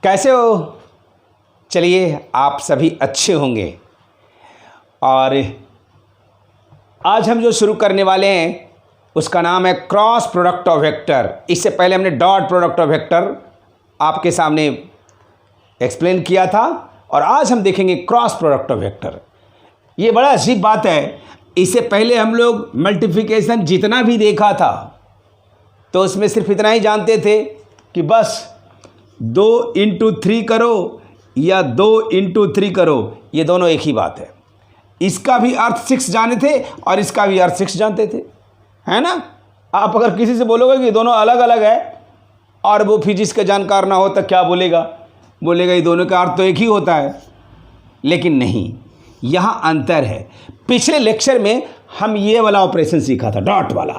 कैसे हो? चलिए, आप सभी अच्छे होंगे। और आज हम जो शुरू करने वाले हैं उसका नाम है क्रॉस प्रोडक्ट ऑफ वेक्टर। इससे पहले हमने डॉट प्रोडक्ट ऑफ वेक्टर आपके सामने एक्सप्लेन किया था और आज हम देखेंगे क्रॉस प्रोडक्ट ऑफ वेक्टर। ये बड़ा अजीब बात है। इससे पहले हम लोग मल्टीप्लिकेशन जितना भी देखा था तो उसमें सिर्फ इतना ही जानते थे कि बस 2 इंटू 3 करो या 2 इंटू 3 करो, ये दोनों एक ही बात है। इसका भी अर्थ 6 जाने थे और इसका भी अर्थ 6 जानते थे, है ना। आप अगर किसी से बोलोगे कि दोनों अलग अलग है और वो फिजिक्स का जानकार ना हो तो क्या बोलेगा? बोलेगा ये दोनों का अर्थ तो एक ही होता है। लेकिन नहीं, यहाँ अंतर है। पिछले लेक्चर में हम ये वाला ऑपरेशन सीखा था, डॉट वाला,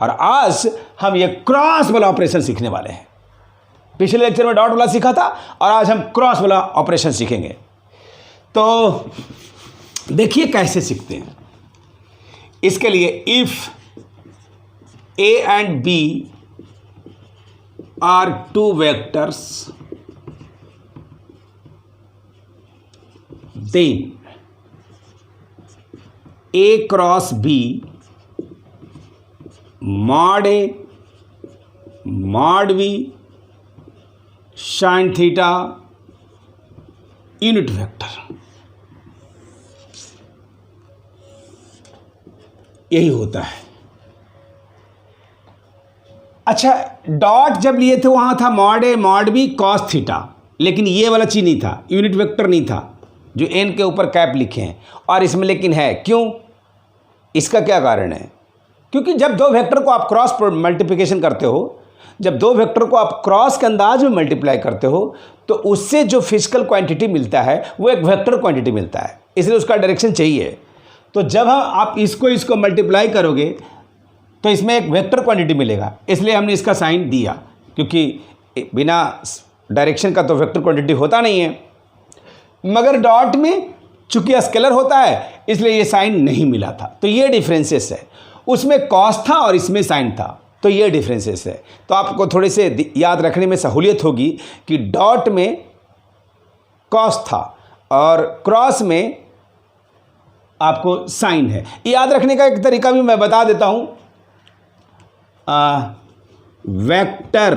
और आज हम ये क्रॉस वाला ऑपरेशन सीखने वाले हैं। पिछले लेक्चर में डॉट वाला सीखा था और आज हम क्रॉस वाला ऑपरेशन सीखेंगे। तो देखिए कैसे सीखते हैं। इसके लिए if a and b are 2 vectors then a cross b mod A mod B sine theta unit vector, यही होता है। अच्छा, डॉट जब लिए थे वहां था मॉड ए मॉड बी कॉस थीटा, लेकिन ये वाला चीज नहीं था, यूनिट वेक्टर नहीं था जो एन के ऊपर कैप लिखे हैं, और इसमें लेकिन है। क्यों? इसका क्या कारण है? क्योंकि जब दो वेक्टर को आप क्रॉस मल्टीप्लिकेशन करते हो, जब दो वेक्टर को आप क्रॉस के अंदाज में मल्टीप्लाई करते हो तो उससे जो फिजिकल क्वांटिटी मिलता है वो एक वेक्टर क्वांटिटी मिलता है, इसलिए उसका डायरेक्शन चाहिए। तो जब आप इसको मल्टीप्लाई करोगे तो इसमें एक वेक्टर क्वांटिटी मिलेगा, इसलिए हमने इसका साइन दिया, क्योंकि बिना डायरेक्शन का तो वेक्टर क्वांटिटी होता नहीं है। मगर डॉट में चूंकि स्केलर होता है इसलिए ये साइन नहीं मिला था, तो ये डिफरेंसेस है। उसमें कॉस था और इसमें साइन था, तो ये डिफरेंसेस है। तो आपको थोड़े से याद रखने में सहूलियत होगी कि डॉट में कॉस था और क्रॉस में आपको साइन है। याद रखने का एक तरीका भी मैं बता देता हूं। वेक्टर,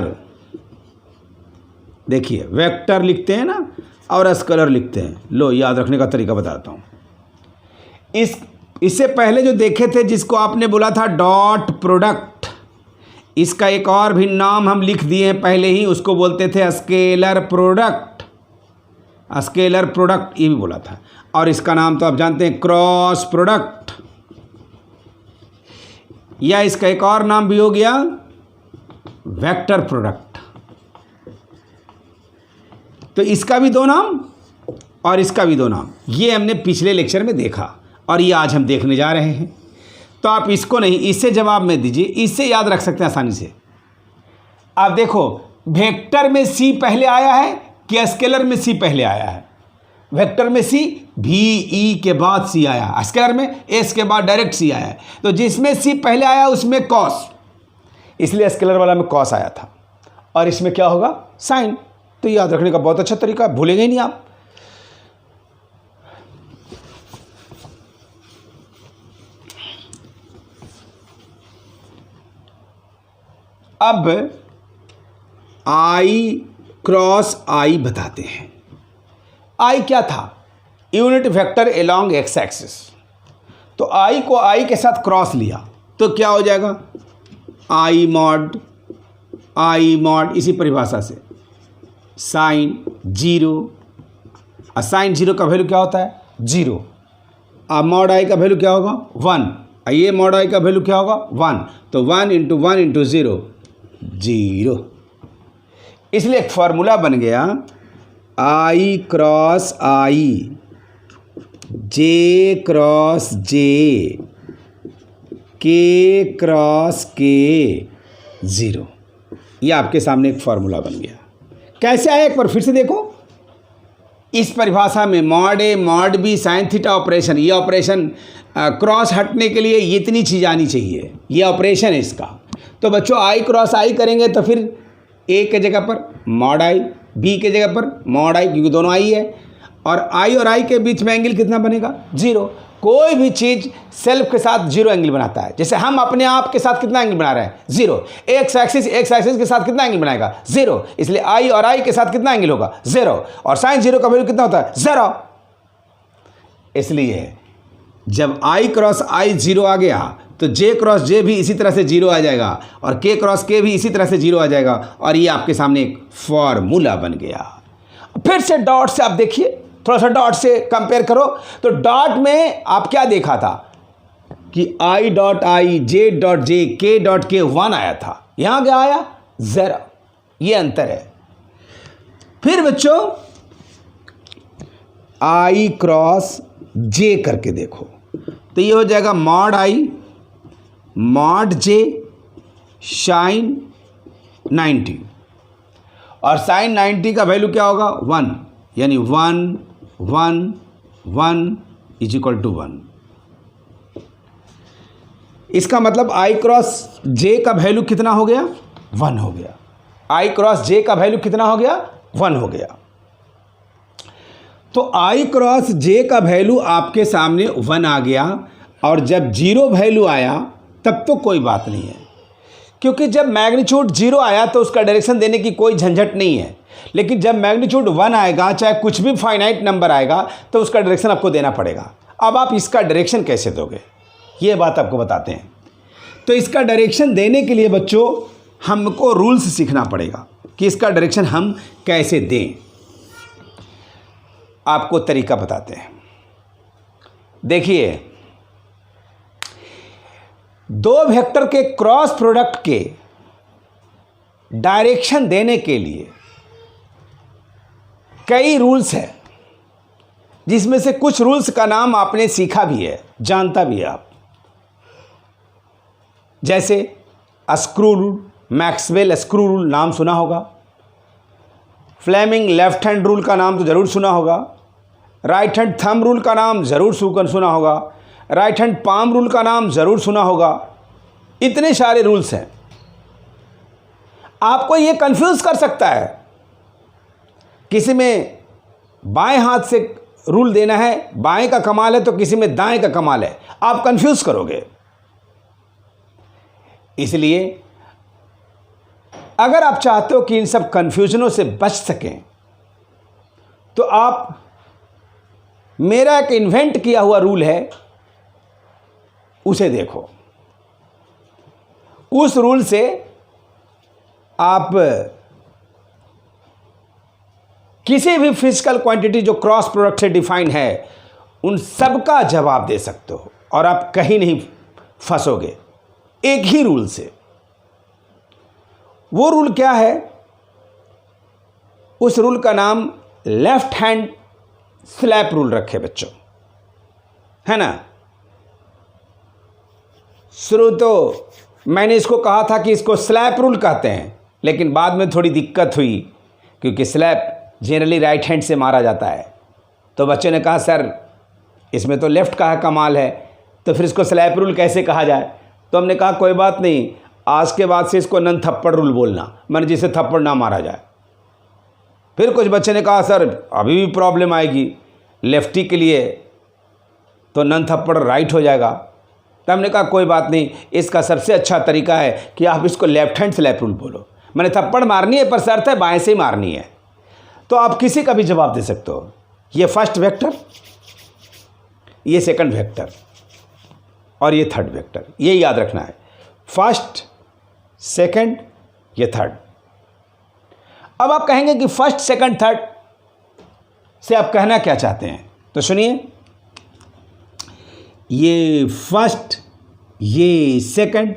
देखिए वेक्टर लिखते हैं ना और स्केलर लिखते हैं। लो, याद रखने का तरीका बताता हूं। इससे पहले जो देखे थे जिसको आपने बोला था डॉट प्रोडक्ट, इसका एक और भी नाम हम लिख दिए हैं पहले ही, उसको बोलते थे स्केलर प्रोडक्ट। स्केलर प्रोडक्ट ये भी बोला था, और इसका नाम तो आप जानते हैं क्रॉस प्रोडक्ट, या इसका एक और नाम भी हो गया वेक्टर प्रोडक्ट। तो इसका भी 2 नाम और इसका भी 2 नाम, ये हमने पिछले लेक्चर में देखा और ये आज हम देखने जा रहे हैं। तो आप इसको नहीं, इससे जवाब में दीजिए, इससे याद रख सकते हैं आसानी से। आप देखो, वेक्टर में सी पहले आया है कि स्केलर में सी पहले आया है? वेक्टर में सी भी ई के बाद सी आया, स्केलर में एस के बाद डायरेक्ट सी आया है। तो जिसमें सी पहले आया उसमें कॉस, इसलिए स्केलर वाला में कॉस आया था, और इसमें क्या होगा? साइन। तो याद रखने का बहुत अच्छा तरीका, भूलेंगे नहीं आप। अब आई क्रॉस आई बताते हैं। आई क्या था? Unit vector along x axis. तो आई को आई के साथ क्रॉस लिया तो क्या हो जाएगा? आई मॉड इसी परिभाषा से साइन 0। साइन 0 का वैल्यू क्या होता है? 0। अब मॉड आई का वैल्यू क्या होगा? 1। ये मॉड आई का वैल्यू क्या होगा? 1। तो 1 इंटू 1 इंटू 0 0। इसलिए एक फॉर्मूला बन गया, आई क्रॉस आई, जे क्रॉस जे, के क्रॉस के 0। ये आपके सामने एक फॉर्मूला बन गया। कैसे आया एक बार फिर से देखो। इस परिभाषा में मॉड ए mod B sine theta operation, ये ऑपरेशन क्रॉस हटने के लिए इतनी चीज़ आनी चाहिए, ये ऑपरेशन है इसका। तो बच्चों आई क्रॉस आई करेंगे तो फिर ए के जगह पर मॉड आई, बी के जगह पर मॉड आई, क्योंकि दोनों आई है, और आई के बीच में एंगल कितना बनेगा? 0। कोई भी चीज़ सेल्फ के साथ 0 एंगल बनाता है। जैसे हम अपने आप के साथ कितना एंगल बना रहे हैं? 0। एक्स एक्सिस के साथ कितना एंगल बनाएगा? 0। इसलिए आई और आई के साथ कितना एंगल होगा? 0। और साइन 0 का वैल्यू कितना होता है? 0। इसलिए जब आई क्रॉस आई 0 आ गया तो जे क्रॉस जे भी इसी तरह से 0 आ जाएगा, और के क्रॉस के भी इसी तरह से 0 आ जाएगा, और ये आपके सामने एक फॉर्मूला बन गया। फिर से डॉट से आप देखिए, थोड़ा सा डॉट से कंपेयर करो। तो डॉट में आप क्या देखा था कि I dot I, J dot J, के डॉट के 1 आया था, यहां क्या आया? 0। ये अंतर है। फिर बच्चों आई क्रॉस जे करके देखो, तो ये हो जाएगा mod i mod j sine 90, और साइन 90 का वैल्यू क्या होगा? 1, यानी 1 1 1 इज इक्वल टू 1। इसका मतलब आई क्रॉस जे का वैल्यू कितना हो गया? 1 हो गया। आई क्रॉस जे का वैल्यू कितना हो गया? 1 हो गया। तो आई क्रॉस जे का वैल्यू आपके सामने 1 आ गया, और जब 0 वैल्यू आया तब तो कोई बात नहीं है, क्योंकि जब मैग्नीट्यूड 0 आया तो उसका डायरेक्शन देने की कोई झंझट नहीं है। लेकिन जब मैग्नीट्यूड 1 आएगा, चाहे कुछ भी फाइनाइट नंबर आएगा, तो उसका डायरेक्शन आपको देना पड़ेगा। अब आप इसका डायरेक्शन कैसे दोगे, ये बात आपको बताते हैं। तो इसका डायरेक्शन देने के लिए बच्चों हमको रूल्स सीखना पड़ेगा कि इसका डायरेक्शन हम कैसे दें। आपको तरीका बताते हैं। देखिए, 2 वेक्टर के क्रॉस प्रोडक्ट के डायरेक्शन देने के लिए कई रूल्स हैं, जिसमें से कुछ रूल्स का नाम आपने सीखा भी है, जानता भी है आप। जैसे screw rule, Maxwell screw rule नाम सुना होगा। फ्लेमिंग लेफ्ट हैंड रूल का नाम तो ज़रूर सुना होगा। राइट हैंड थंब रूल का नाम ज़रूर सुना होगा। राइट हैंड पाम रूल का नाम ज़रूर सुना होगा। इतने सारे रूल्स हैं। आपको ये कंफ्यूज कर सकता है, किसी में बाएं हाथ से रूल देना है, बाएं का कमाल है, तो किसी में दाएं का कमाल है, आप कंफ्यूज करोगे। इसलिए अगर आप चाहते हो कि इन सब कंफ्यूजनों से बच सकें, तो आप मेरा एक इन्वेंट किया हुआ रूल है, उसे देखो। उस रूल से आप किसी भी फिजिकल क्वांटिटी जो क्रॉस प्रोडक्ट से डिफाइन है, उन सब का जवाब दे सकते हो, और आप कहीं नहीं फंसोगे एक ही रूल से। वो रूल क्या है? उस रूल का नाम लेफ्ट हैंड स्लैप रूल रखे बच्चों, है ना। शुरू तो मैंने इसको कहा था कि इसको स्लैप रूल कहते हैं, लेकिन बाद में थोड़ी दिक्कत हुई, क्योंकि स्लैप जनरली राइट हैंड से मारा जाता है। तो बच्चे ने कहा सर इसमें तो लेफ्ट का कमाल है, तो फिर इसको स्लैप रूल कैसे कहा जाए? तो हमने कहा कोई बात नहीं, आज के बाद से इसको नन थप्पड़ रूल बोलना, मैंने जिसे थप्पड़ ना मारा जाए। फिर कुछ बच्चे ने कहा सर अभी भी प्रॉब्लम आएगी, लेफ्टी के लिए तो नन थप्पड़ राइट हो जाएगा। तो हमने कहा कोई बात नहीं, इसका सबसे अच्छा तरीका है कि आप इसको लेफ्ट हैंड स्लैप रूल बोलो। मैंने थप्पड़ मारनी है, पर शर्त है बाएं से ही मारनी है। तो आप किसी का भी जवाब दे सकते हो। ये फर्स्ट वेक्टर, ये सेकंड वेक्टर, और ये थर्ड वेक्टर, ये याद रखना है। फर्स्ट, सेकंड, ये थर्ड। अब आप कहेंगे कि फर्स्ट, सेकंड, थर्ड से आप कहना क्या चाहते हैं, तो सुनिए। ये फर्स्ट, ये सेकंड,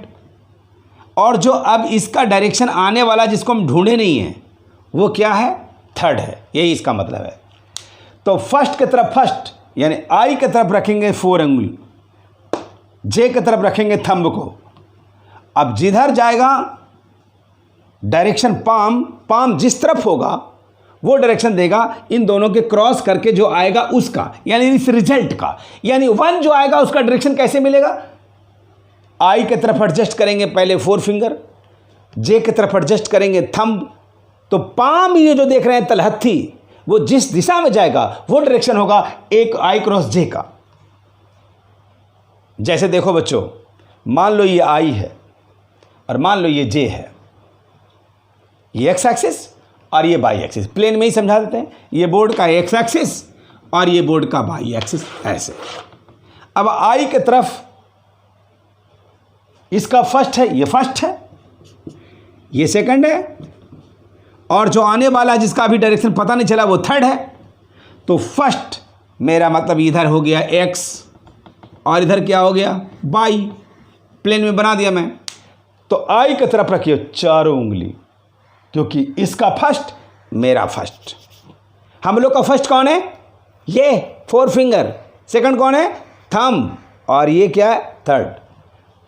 और जो अब इसका डायरेक्शन आने वाला जिसको हम ढूंढे नहीं है, वो क्या है? थर्ड है। यही इसका मतलब है। तो फर्स्ट की तरफ फर्स्ट, यानी आई की तरफ रखेंगे 4 अंगुल, जे की तरफ रखेंगे थंब को। अब जिधर जाएगा डायरेक्शन पाम जिस तरफ होगा वो डायरेक्शन देगा, इन दोनों के क्रॉस करके जो आएगा उसका, यानी इस रिजल्ट का, यानी 1 जो आएगा उसका डायरेक्शन कैसे मिलेगा? आई की तरफ एडजस्ट करेंगे पहले 4 फिंगर, जे की तरफ एडजस्ट करेंगे थंब, तो पाम ये जो देख रहे हैं तलहथी, वो जिस दिशा में जाएगा वो डायरेक्शन होगा एक आई क्रॉस जे का। जैसे देखो बच्चों, मान लो ये आई है और मान लो ये जे है, ये एक्स एक्सिस और ये वाई एक्सिस। प्लेन में ही समझा देते हैं, ये बोर्ड का एक्स एक्सिस और ये बोर्ड का वाई एक्सिस ऐसे। अब आई के तरफ इसका फर्स्ट है, ये फर्स्ट है, ये सेकंड है, और जो आने वाला जिसका अभी डायरेक्शन पता नहीं चला वो थर्ड है। तो फर्स्ट मेरा मतलब इधर हो गया एक्स और इधर क्या हो गया वाई, प्लेन में बना दिया मैं। तो आई की तरफ रखिए चारों उंगली, क्योंकि इसका फर्स्ट मेरा फर्स्ट। हम लोग का फर्स्ट कौन है? ये 4 फिंगर। सेकंड कौन है? थंब। और ये क्या है? थर्ड।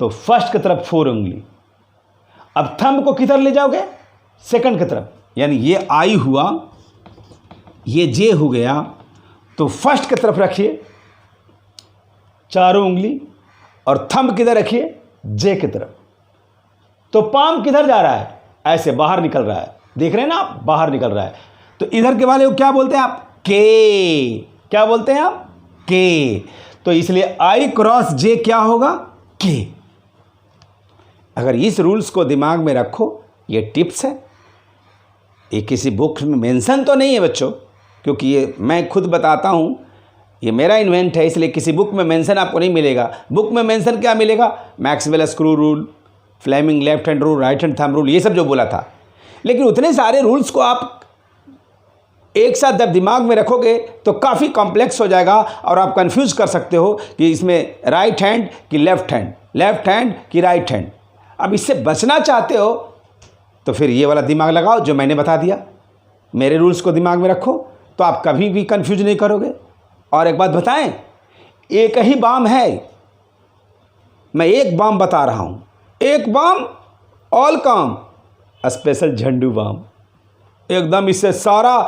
तो फर्स्ट की तरफ 4 उंगली। अब थंब को किधर ले जाओगे? सेकंड की तरफ। यानी ये आई हुआ, ये जे हो गया, तो फर्स्ट की तरफ रखिए चारों उंगली और थंब किधर रखिए? जे की तरफ। तो पाम किधर जा रहा है? ऐसे बाहर निकल रहा है, देख रहे हैं ना आप, बाहर निकल रहा है। तो इधर के वाले को क्या बोलते हैं आप? के। क्या बोलते हैं आप? के। तो इसलिए आई क्रॉस जे क्या होगा? के। अगर इस रूल्स को दिमाग में रखो, ये टिप्स है, ये किसी बुक में मेंशन तो नहीं है बच्चों, क्योंकि ये मैं खुद बताता हूँ, ये मेरा इन्वेंट है, इसलिए किसी बुक में मेंशन आपको नहीं मिलेगा। बुक में मेंशन क्या मिलेगा? Maxwell screw rule, Fleming left hand rule, right hand thumb rule, ये सब जो बोला था। लेकिन उतने सारे रूल्स को आप एक साथ जब दिमाग में रखोगे तो काफ़ी कॉम्प्लेक्स हो जाएगा और आप कंफ्यूज कर सकते हो कि इसमें राइट हैंड कि लेफ्ट हैंड, लेफ्ट हैंड कि राइट हैंड। अब इससे बचना चाहते हो तो फिर ये वाला दिमाग लगाओ जो मैंने बता दिया, मेरे रूल्स को दिमाग में रखो, तो आप कभी भी कंफ्यूज नहीं करोगे। और एक बात बताएं, एक ही बाम है, मैं एक बाम बता रहा हूँ, एक बाम ऑल काम, स्पेशल झंडू बाम। एकदम इससे सारा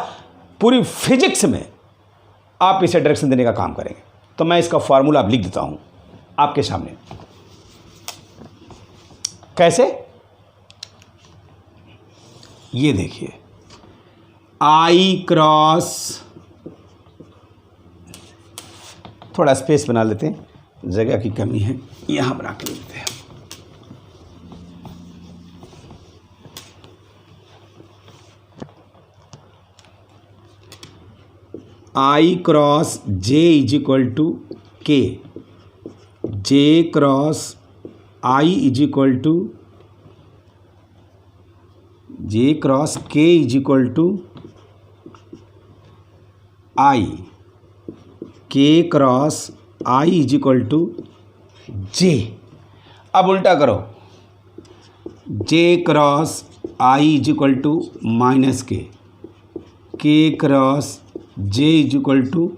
पूरी फिजिक्स में आप इसे डायरेक्शन देने का काम करेंगे। तो मैं इसका फार्मूला अब लिख देता हूँ आपके सामने। कैसे? ये देखिए, आई क्रॉस, थोड़ा स्पेस बना लेते हैं, जगह की कमी है, यहां बना के लेते हैं। I cross j is equal to k, j cross i is equal to, j cross k is equal to i, k cross i is equal to j. अब उल्टा करो, j cross i is equal to minus k cross j is equal to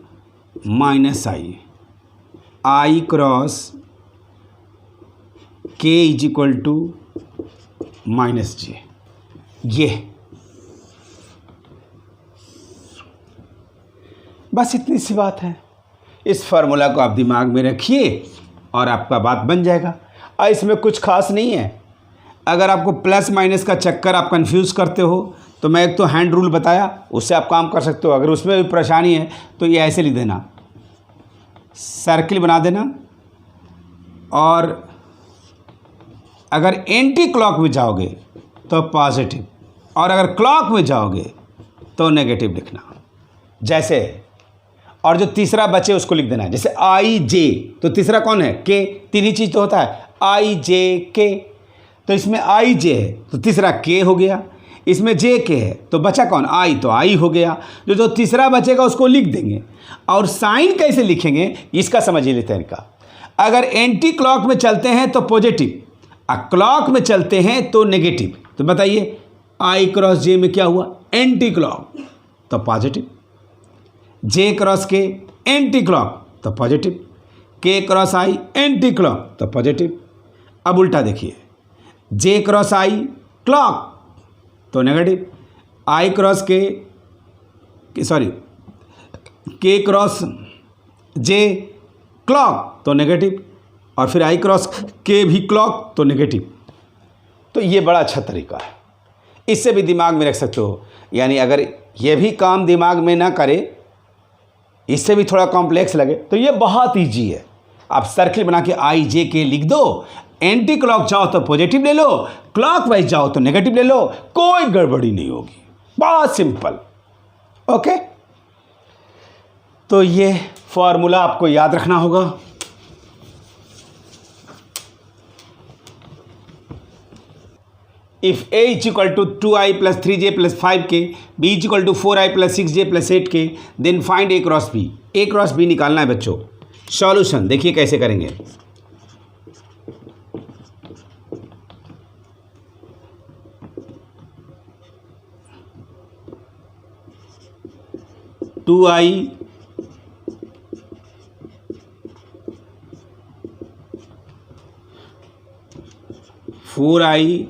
minus i cross k is equal to minus j. ये बस इतनी सी बात है। इस formula को आप दिमाग में रखिए और आपका बात बन जाएगा। और इसमें कुछ खास नहीं है। अगर आपको प्लस माइनस का चक्कर आप कंफ्यूज करते हो तो मैं एक तो हैंड रूल बताया, उससे आप काम कर सकते हो। अगर उसमें भी परेशानी है तो ये ऐसे लिख देना, सर्किल बना देना, और अगर एंटी क्लॉक में जाओगे तो पॉजिटिव, और अगर क्लॉक में जाओगे तो नेगेटिव लिखना। जैसे, और जो तीसरा बचे उसको लिख देना है। जैसे आई जे, तो तीसरा कौन है? के। तीन ही चीज़ तो होता है, आई जे के। तो इसमें आई जे है तो तीसरा के हो गया, इसमें जे के है तो बचा कौन? आई, तो आई हो गया। जो तीसरा बचेगा उसको लिख देंगे। और साइन कैसे लिखेंगे इसका समझ ही लेते हैं इनका। अगर एंटी क्लॉक में चलते हैं तो पॉजिटिव, और क्लॉक में चलते हैं तो नेगेटिव। तो बताइए, आई क्रॉस जे में क्या हुआ? एंटी क्लॉक, तो पॉजिटिव। जे क्रॉस के एंटी क्लॉक तो पॉजिटिव, के क्रॉस आई एंटी क्लॉक तो पॉजिटिव। अब उल्टा देखिए, जे क्रॉस आई क्लॉक तो नेगेटिव, आई क्रॉस के सॉरी के क्रॉस जे क्लॉक तो नेगेटिव, और फिर आई क्रॉस के भी क्लॉक तो नेगेटिव। तो ये बड़ा अच्छा तरीका है। इससे भी दिमाग में रख सकते हो। यानी अगर ये भी काम दिमाग में ना करे, इससे भी थोड़ा कॉम्प्लेक्स लगे, तो ये बहुत ईजी है। आप सर्किल बना के आई जे के लिख दो, एंटी क्लॉक जाओ तो पॉजिटिव ले लो, क्लॉक वाइज जाओ तो नेगेटिव ले लो, कोई गड़बड़ी नहीं होगी, बहुत सिंपल। ओके, तो ये फॉर्मूला आपको याद रखना होगा। If a is equal to 2i plus 3j plus 5k, b is equal to 4i plus 6j plus 8k, then find a cross b। a cross b निकालना है बच्चों। सॉल्यूशन देखिए कैसे करेंगे। To I four I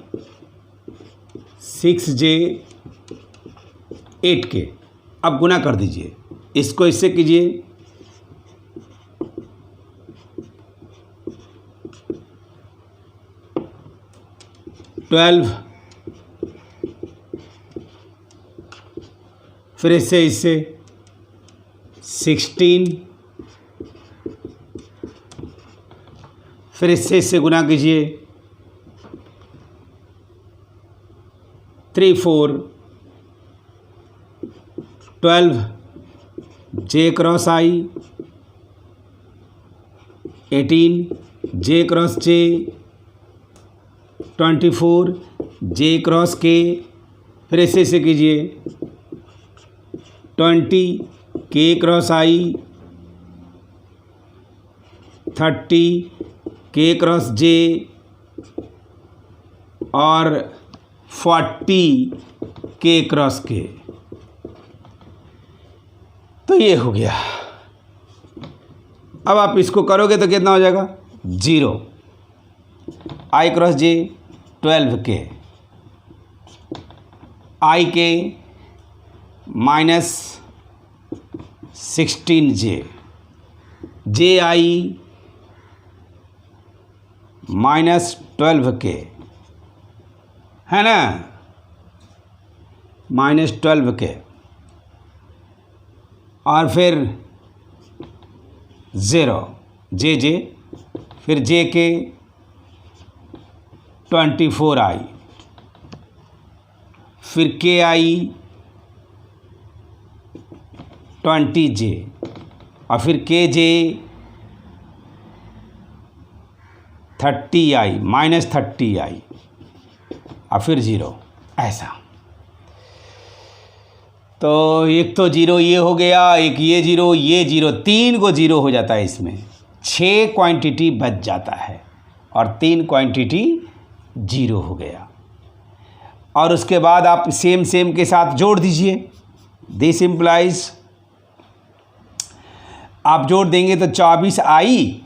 6j 8k, अब गुना कर दीजिए, इसको इससे कीजिए, ट्वेल्व, फिर इससे 16, फिर इससे गुना कीजिए, 3 4 12, जे क्रॉस आई 18, जे क्रॉस जे 24, जे क्रॉस के, फिर ऐसे कीजिए 20, के क्रॉस आई 30, के क्रॉस जे और 40 के क्रॉस के। तो ये हो गया। अब आप इसको करोगे तो कितना हो जाएगा? 0, आई क्रॉस जे 12 के, आई के माइनस 16 जे आई माइनस 12 के, है ना, माइनस 12 के, और फिर 0 जे, फिर जे के 24 आई, फिर के आई 20 जे, और फिर के जे 30 आई माइनस 30 आई, और फिर 0, ऐसा। तो एक तो 0 ये हो गया, एक ये 0, ये 0, 3 को 0 हो जाता है इसमें, 6 क्वांटिटी बच जाता है और 3 क्वांटिटी 0 हो गया। और उसके बाद आप सेम के साथ जोड़ दीजिए। दिस इम्प्लाइज, आप जोड़ देंगे तो 24 आई,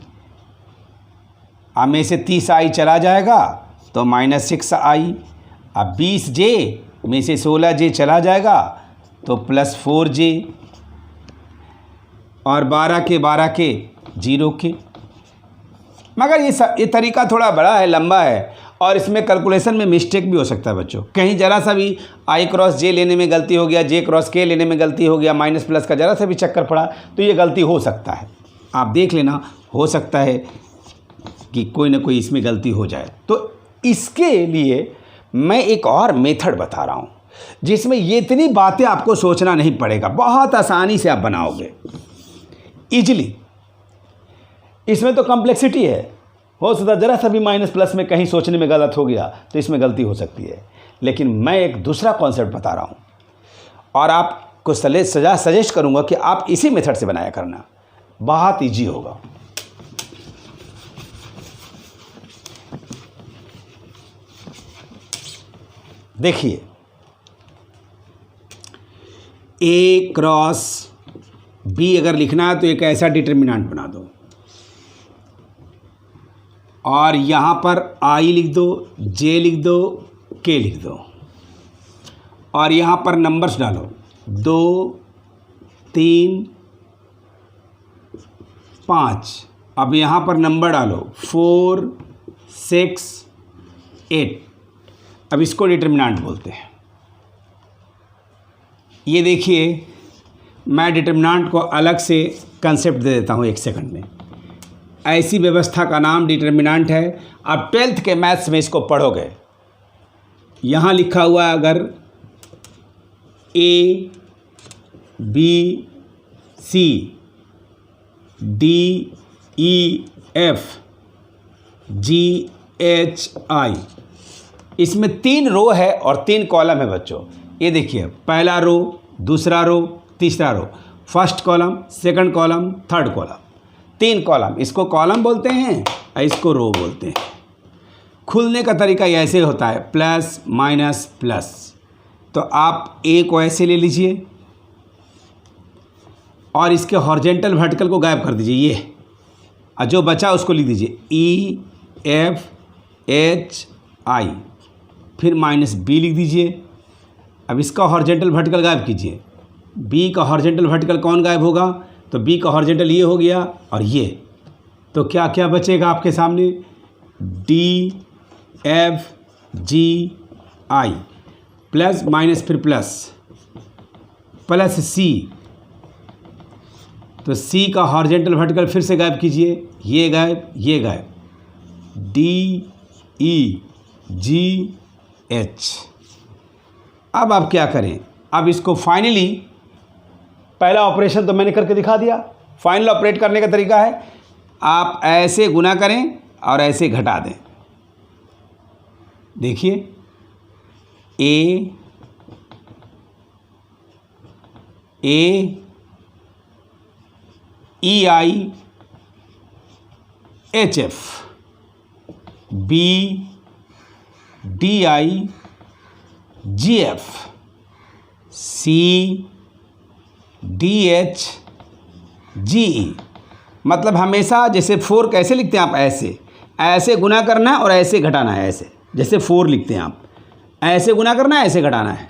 अब में से 30 आई चला जाएगा तो माइनस 6 आई, अब 20 जे में से 16 जे चला जाएगा तो प्लस 4 जे, और 12 के 0 के। मगर ये तरीका थोड़ा बड़ा है, लंबा है, और इसमें कैलकुलेशन में मिस्टेक भी हो सकता है बच्चों। कहीं ज़रा सा भी आई क्रॉस जे लेने में गलती हो गया, जे क्रॉस के लेने में गलती हो गया, माइनस प्लस का ज़रा सा भी चक्कर पड़ा तो ये गलती हो सकता है। आप देख लेना, हो सकता है कि कोई ना कोई इसमें गलती हो जाए। तो इसके लिए मैं एक और मेथड बता रहा हूँ जिसमें ये इतनी बातें आपको सोचना नहीं पड़ेगा, बहुत आसानी से आप बनाओगे इजीली। इसमें तो कॉम्प्लेक्सिटी है, हो सकता है ज़रा सा भी माइनस प्लस में कहीं सोचने में गलत हो गया तो इसमें गलती हो सकती है। लेकिन मैं एक दूसरा कॉन्सेप्ट बता रहा हूँ और आपको सजेस्ट करूँगा कि आप इसी मेथड से बनाया करना, बहुत ईजी होगा। देखिए, ए क्रॉस बी अगर लिखना है तो एक ऐसा डिटर्मिनेंट बना दो, और यहाँ पर आई लिख दो, जे लिख दो, के लिख दो, और यहाँ पर नंबर्स डालो 2 3 5। अब यहाँ पर नंबर डालो 4 6 8। अब इसको डिटर्मिनेंट बोलते हैं। ये देखिए, मैं डिटर्मिनेंट को अलग से कंसेप्ट दे देता हूँ 1 सेकंड में। ऐसी व्यवस्था का नाम डिटर्मिनेंट है। अब 12th के मैथ्स में इसको पढ़ोगे। यहाँ लिखा हुआ है अगर A B C D E F G H I, इसमें 3 रो है और 3 कॉलम है बच्चों। ये देखिए, पहला रो, दूसरा रो, तीसरा row, first column, second column, third column, 3 column. इसको कॉलम बोलते हैं और इसको रो बोलते हैं। खुलने का तरीका ऐसे होता है, प्लस माइनस प्लस। तो आप ए को ऐसे ले लीजिए और इसके हॉरिजेंटल वर्टिकल को गायब कर दीजिए, ये, और जो बचा उसको लिख दीजिए E F H I, फिर माइनस बी लिख दीजिए। अब इसका हॉरिजेंटल वर्टिकल गायब कीजिए। बी का हॉरिजेंटल वर्टिकल कौन गायब होगा? तो बी का हॉरिजेंटल ये हो गया और ये। तो क्या क्या बचेगा आपके सामने? D F G I, plus minus फिर प्लस, प्लस C। तो C का हॉरिजेंटल वर्टिकल फिर से गायब कीजिए, ये गायब, ये गायब। D E G H। अब आप क्या करें? अब इसको फाइनली, पहला ऑपरेशन तो मैंने करके दिखा दिया। फाइनल ऑपरेट करने का तरीका है, आप ऐसे गुना करें और ऐसे घटा दें। देखिए, A E I H F, B D I G F, C D H G E। मतलब हमेशा जैसे 4 कैसे लिखते हैं आप? ऐसे, ऐसे गुना करना है और ऐसे घटाना है। ऐसे जैसे 4 लिखते हैं आप, ऐसे गुना करना है, ऐसे घटाना है,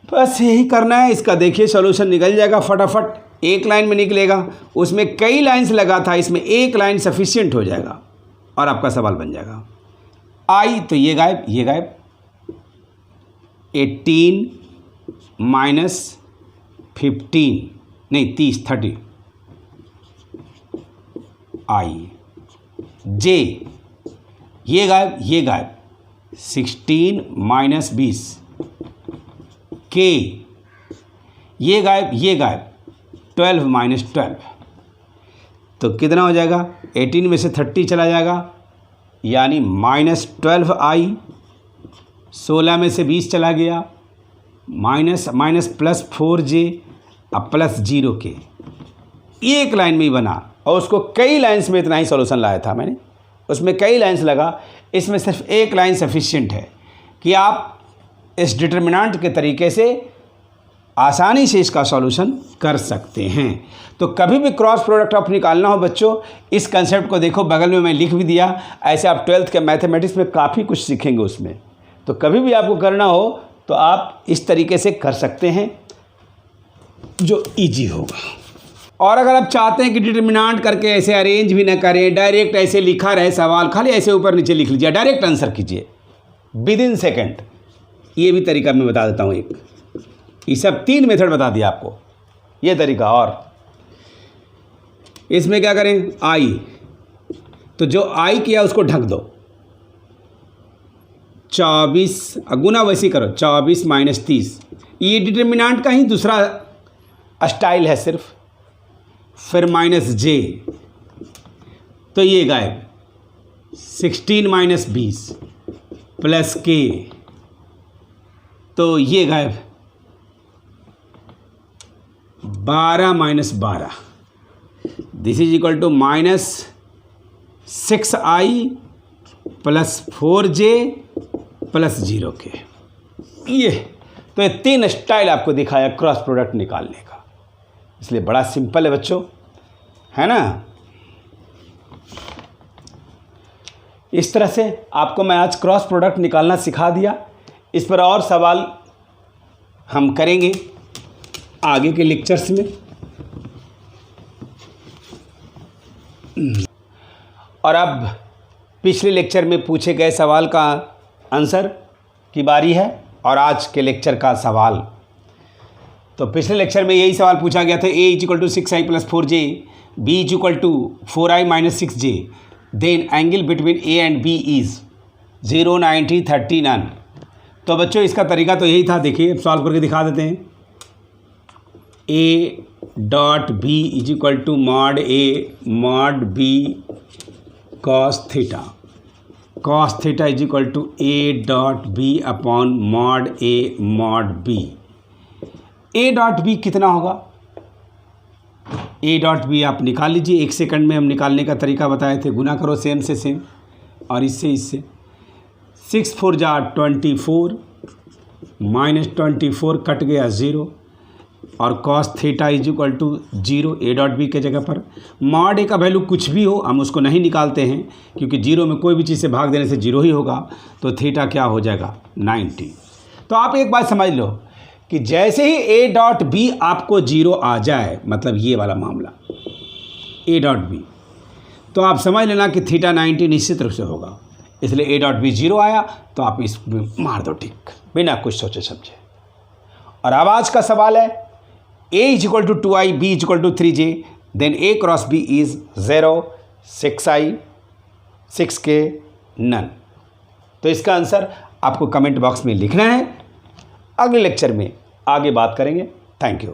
बस यही करना है। इसका देखिए सॉल्यूशन निकल जाएगा फटाफट, एक लाइन में निकलेगा। उसमें कई लाइन्स लगा था, इसमें एक लाइन सफिशिएंट हो जाएगा और आपका सवाल बन जाएगा। आई तो ये गायब, ये गायब। 18 माइनस 15 नहीं 30 आई। जे ये गायब, ये गायब। 16 माइनस 20 के ये गायब, ये गायब। 12 माइनस 12 तो कितना हो जाएगा? 18 में से 30 चला जाएगा, यानी माइनस 12 आई। 16 में से 20 चला गया, माइनस माइनस प्लस 4J अब प्लस 0 के। एक लाइन में ही बना और उसको कई लाइन्स में इतना ही सॉल्यूशन लाया था मैंने। उसमें कई लाइन्स लगा, इसमें सिर्फ एक लाइन सफिशिएंट है कि आप इस डिटर्मिनेंट के तरीके से आसानी से इसका सॉल्यूशन कर सकते हैं। तो कभी भी क्रॉस प्रोडक्ट आप निकालना हो बच्चों, इस कंसेप्ट को देखो, बगल में मैं लिख भी दिया। ऐसे आप 12th के मैथमेटिक्स में काफ़ी कुछ सीखेंगे उसमें। तो कभी भी आपको करना हो तो आप इस तरीके से कर सकते हैं, जो ईजी होगा। और अगर आप चाहते हैं कि डिटर्मिनेंट करके ऐसे अरेंज भी ना करें, डायरेक्ट ऐसे लिखा रहे सवाल, खाली ऐसे ऊपर नीचे लिख लीजिए, डायरेक्ट आंसर कीजिए विदिन सेकंड, ये भी तरीका मैं बता देता हूँ एक। ये सब 3 मेथड बता दिया आपको, ये तरीका। और इसमें क्या करें? आई, तो जो आई किया उसको ढक दो। 24 गुना वैसे करो, 24 माइनस 30, ये डिटर्मिनेंट का ही दूसरा स्टाइल है सिर्फ। फिर माइनस जे, तो ये गायब। 16 माइनस 20 प्लस के, तो ये गायब। 12 minus 12, this is equal to minus 6i plus 4j plus 0 k. ये तो ये 3 स्टाइल आपको दिखाया क्रॉस प्रोडक्ट निकालने का, इसलिए बड़ा सिंपल है बच्चों, है ना। इस तरह से आपको मैं आज क्रॉस प्रोडक्ट निकालना सिखा दिया। इस पर और सवाल हम करेंगे आगे के लेक्चर्स में। और अब पिछले लेक्चर में पूछे गए सवाल का आंसर की बारी है और आज के लेक्चर का सवाल। तो पिछले लेक्चर में यही सवाल पूछा गया था, a = 6i+4j, b = 4i-6j, then angle between a and b is 0, 90, 30, none। तो बच्चों इसका तरीका तो यही था, देखिए सॉल्व करके दिखा देते हैं। a.b = mod a mod b cos theta, cos theta = a.b upon mod a mod b। a.b कितना होगा? a.b आप निकाल लीजिए, 1 सेकंड में हम निकालने का तरीका बताए थे। गुना करो सेम से सेम और इससे 6 4 जा 24, -24 कट गया 0 और cos थीटा = 0 a.b के जगह पर। मॉड ए का वैल्यू कुछ भी हो हम उसको नहीं निकालते हैं, क्योंकि 0 में कोई भी चीज़ से भाग देने से 0 ही होगा। तो थीटा क्या हो जाएगा? 90। तो आप एक बात समझ लो कि जैसे ही a.b आपको 0 आ जाए, मतलब ये वाला मामला a.b, तो आप समझ लेना कि थीटा 90 निश्चित रूप से होगा। इसलिए a.b 0 आया तो आप इस मार दो टिक, बिना कुछ सोचे समझे। और अब आज का सवाल है, a = 2i, b = 3j, then a cross b is 0, 6i, 6k, none. तो इसका आंसर आपको कमेंट बॉक्स में लिखना है। अगले लेक्चर में आगे बात करेंगे। Thank you.